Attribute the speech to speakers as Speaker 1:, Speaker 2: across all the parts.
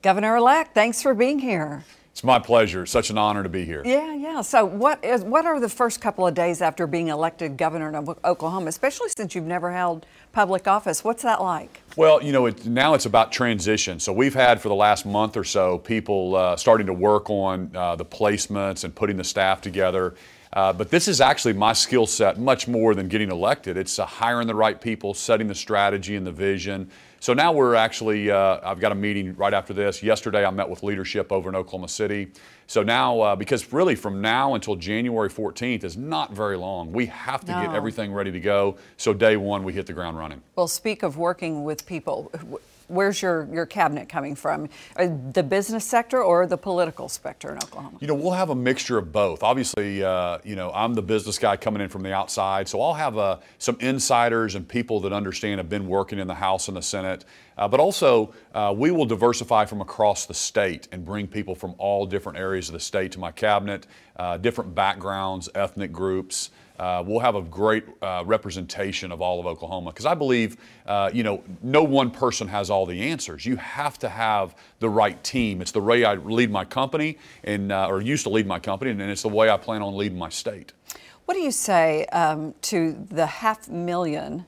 Speaker 1: Governor-elect, thanks for being here.
Speaker 2: It's my pleasure. Such an honor to be here.
Speaker 1: Yeah. So what are the first couple of days after being elected governor of Oklahoma, especially since you've never held public office? What's that like?
Speaker 2: Well, now it's about transition. So we've had for the last month or so people starting to work on the placements and putting the staff together. But this is actually my skill set much more than getting elected. It's hiring the right people, setting the strategy and the vision. So now we're actually, I've got a meeting right after this. Yesterday I met with leadership over in Oklahoma City. So now, because really from now until January 14th is not very long, we have to get everything ready to go. So day one, we hit the ground running.
Speaker 1: Well, speak of working with people. Where's your cabinet coming from? The business sector or the political sector in Oklahoma?
Speaker 2: We'll have a mixture of both. Obviously, I'm the business guy coming in from the outside, so I'll have some insiders and people that understand have been working in the House and the Senate. But also, we will diversify from across the state and bring people from all different areas of the state to my cabinet, different backgrounds, ethnic groups. We'll have a great representation of all of Oklahoma because I believe, no one person has all the answers. You have to have the right team. It's the way I lead my company or used to lead my company, and it's the way I plan on leading my state.
Speaker 1: What do you say to the 500,000,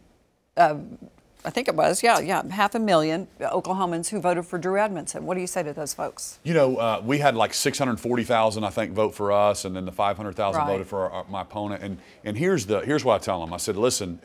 Speaker 1: I think it was, 500,000 Oklahomans who voted for Drew Edmondson? What do you say to those folks?
Speaker 2: We had like 640,000, I think, vote for us, and then the 500,000 voted for my opponent. And here's what I tell them. I said, listen,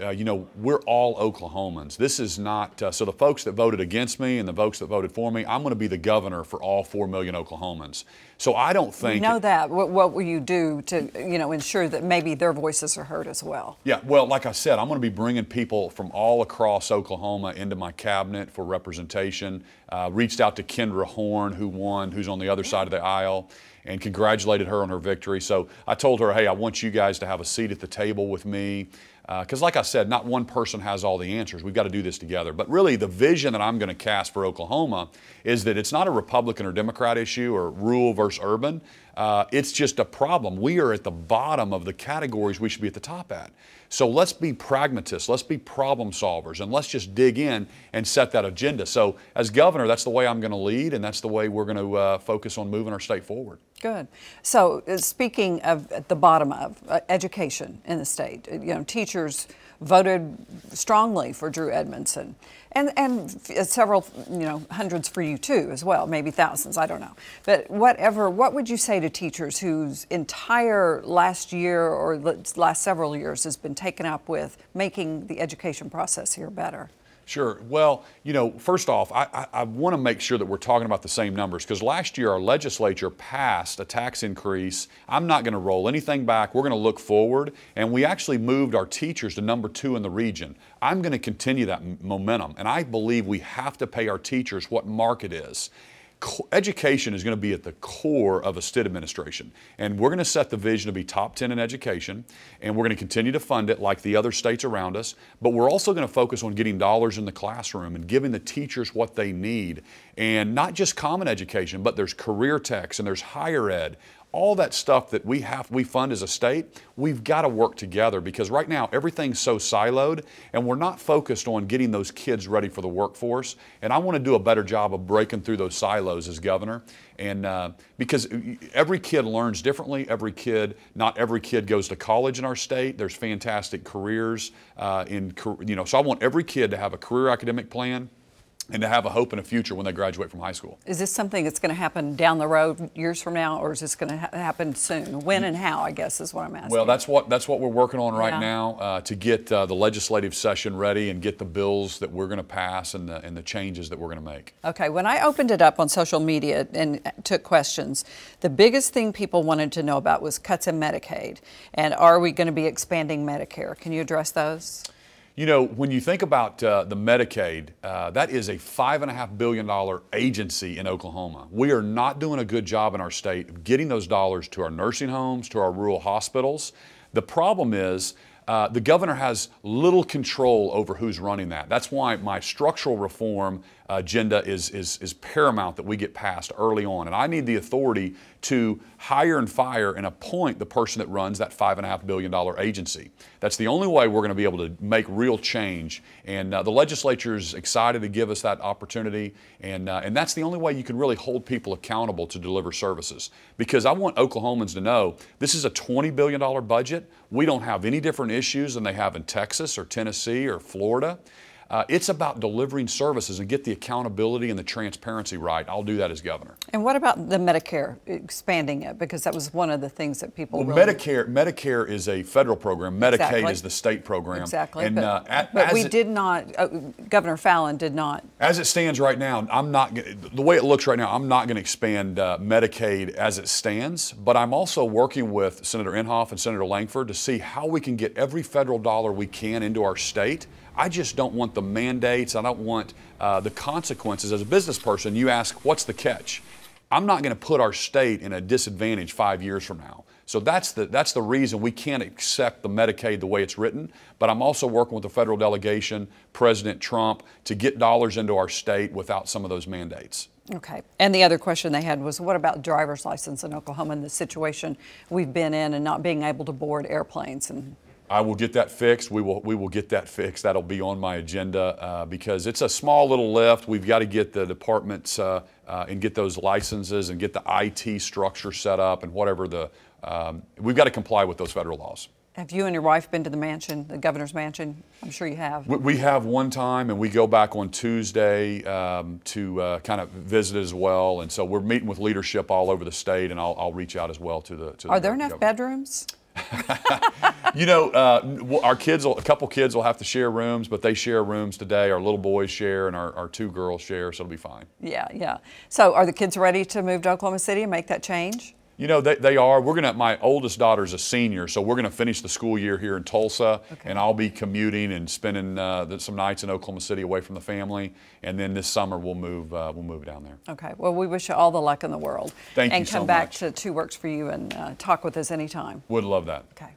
Speaker 2: we're all Oklahomans. This is not, so the folks that voted against me and the folks that voted for me, I'm going to be the governor for all 4 million Oklahomans. So I don't think—
Speaker 1: You know that. What will you do to, ensure that maybe their voices are heard as well? Yeah,
Speaker 2: well, like I said, I'm going to be bringing people from all across Oklahoma into my cabinet for representation. Reached out to Kendra Horn, who's on the other side of the aisle, and congratulated her on her victory. So I told her, hey, I want you guys to have a seat at the table with me. Because like I said, not one person has all the answers. We've got to do this together. But really, the vision that I'm going to cast for Oklahoma is that it's not a Republican or Democrat issue or rural versus urban. It's just a problem. We are at the bottom of the categories we should be at the top at. So let's be pragmatists, let's be problem solvers, and let's just dig in and set that agenda. So as governor, that's the way I'm going to lead, and that's the way we're going to focus on moving our state forward.
Speaker 1: Good. So speaking of at the bottom of education in the state, teachers voted strongly for Drew Edmondson, and several, hundreds for you too as well, maybe thousands, I don't know. But what would you say to teachers whose entire last year or last several years has been taken up with making the education process here better?
Speaker 2: Sure. Well, first off, I want to make sure that we're talking about the same numbers because last year our legislature passed a tax increase. I'm not going to roll anything back. We're going to look forward, and we actually moved our teachers to #2 in the region. I'm going to continue that momentum, and I believe we have to pay our teachers what market is. Education is going to be at the core of a Stitt administration, and we're going to set the vision to be top 10 in education, and we're going to continue to fund it like the other states around us, but we're also going to focus on getting dollars in the classroom and giving the teachers what they need, and not just common education, but there's career techs and there's higher ed. All that stuff that we fund as a state, we've got to work together because right now everything's so siloed and we're not focused on getting those kids ready for the workforce. And I want to do a better job of breaking through those silos as governor. And because every kid learns differently, not every kid goes to college in our state. There's fantastic careers so I want every kid to have a career academic plan and to have a hope and a future when they graduate from high school.
Speaker 1: Is this something that's going to happen down the road, years from now, or is this going to happen soon? When and how, I guess, is what I'm asking.
Speaker 2: Well, that's what we're working on right now to get the legislative session ready and get the bills that we're going to pass and the changes that we're going to make.
Speaker 1: Okay, when I opened it up on social media and took questions, the biggest thing people wanted to know about was cuts in Medicaid. And are we going to be expanding Medicare? Can you address those?
Speaker 2: When you think about the Medicaid, that is a $5.5 billion agency in Oklahoma. We are not doing a good job in our state of getting those dollars to our nursing homes, to our rural hospitals. The problem is the governor has little control over who's running that. That's why my structural reform agenda is paramount that we get passed early on. And I need the authority to hire and fire and appoint the person that runs that $5.5 billion agency. That's the only way we're going to be able to make real change. And the legislature is excited to give us that opportunity. And that's the only way you can really hold people accountable to deliver services. Because I want Oklahomans to know this is a $20 billion budget. We don't have any different issues than they have in Texas or Tennessee or Florida. It's about delivering services and get the accountability and the transparency right. I'll do that as governor.
Speaker 1: And what about the Medicare, expanding it? Because that was one of the things that people
Speaker 2: well,
Speaker 1: really...
Speaker 2: Medicare is a federal program. Medicaid
Speaker 1: Exactly.
Speaker 2: is the state program.
Speaker 1: Exactly.
Speaker 2: And,
Speaker 1: but we did not, Governor Fallin did not.
Speaker 2: As it stands right now, the way it looks right now, I'm not going to expand Medicaid as it stands, but I'm also working with Senator Inhofe and Senator Langford to see how we can get every federal dollar we can into our state. I just don't want the mandates. I don't want the consequences. As a business person, you ask, what's the catch? I'm not going to put our state in a disadvantage 5 years from now. So that's the reason we can't accept the Medicaid the way it's written. But I'm also working with the federal delegation, President Trump, to get dollars into our state without some of those mandates.
Speaker 1: Okay. And the other question they had was, what about driver's license in Oklahoma and the situation we've been in and not being able to board airplanes? And
Speaker 2: I will get that fixed. We will get that fixed. That'll be on my agenda because it's a small little lift. We've got to get the departments and get those licenses and get the IT structure set up and whatever we've got to comply with those federal laws.
Speaker 1: Have you and your wife been to the mansion, the governor's mansion? I'm sure you have.
Speaker 2: We have one time, and we go back on Tuesday to kind of visit as well. And so we're meeting with leadership all over the state, and I'll reach out as well to the.
Speaker 1: Are there enough bedrooms?
Speaker 2: You know, a couple kids will have to share rooms, but they share rooms today. Our little boys share, and our two girls share, so it'll be fine. Yeah,
Speaker 1: yeah. So are the kids ready to move to Oklahoma City and make that change?
Speaker 2: You know, they are. My oldest daughter's a senior, so we're going to finish the school year here in Tulsa, and I'll be commuting and spending some nights in Oklahoma City away from the family, and then this summer we'll move down there.
Speaker 1: Okay. Well, we wish you all the luck in the world.
Speaker 2: Thank you so much.
Speaker 1: And come back to Two Works for You and talk with us anytime.
Speaker 2: Would love that.
Speaker 1: Okay.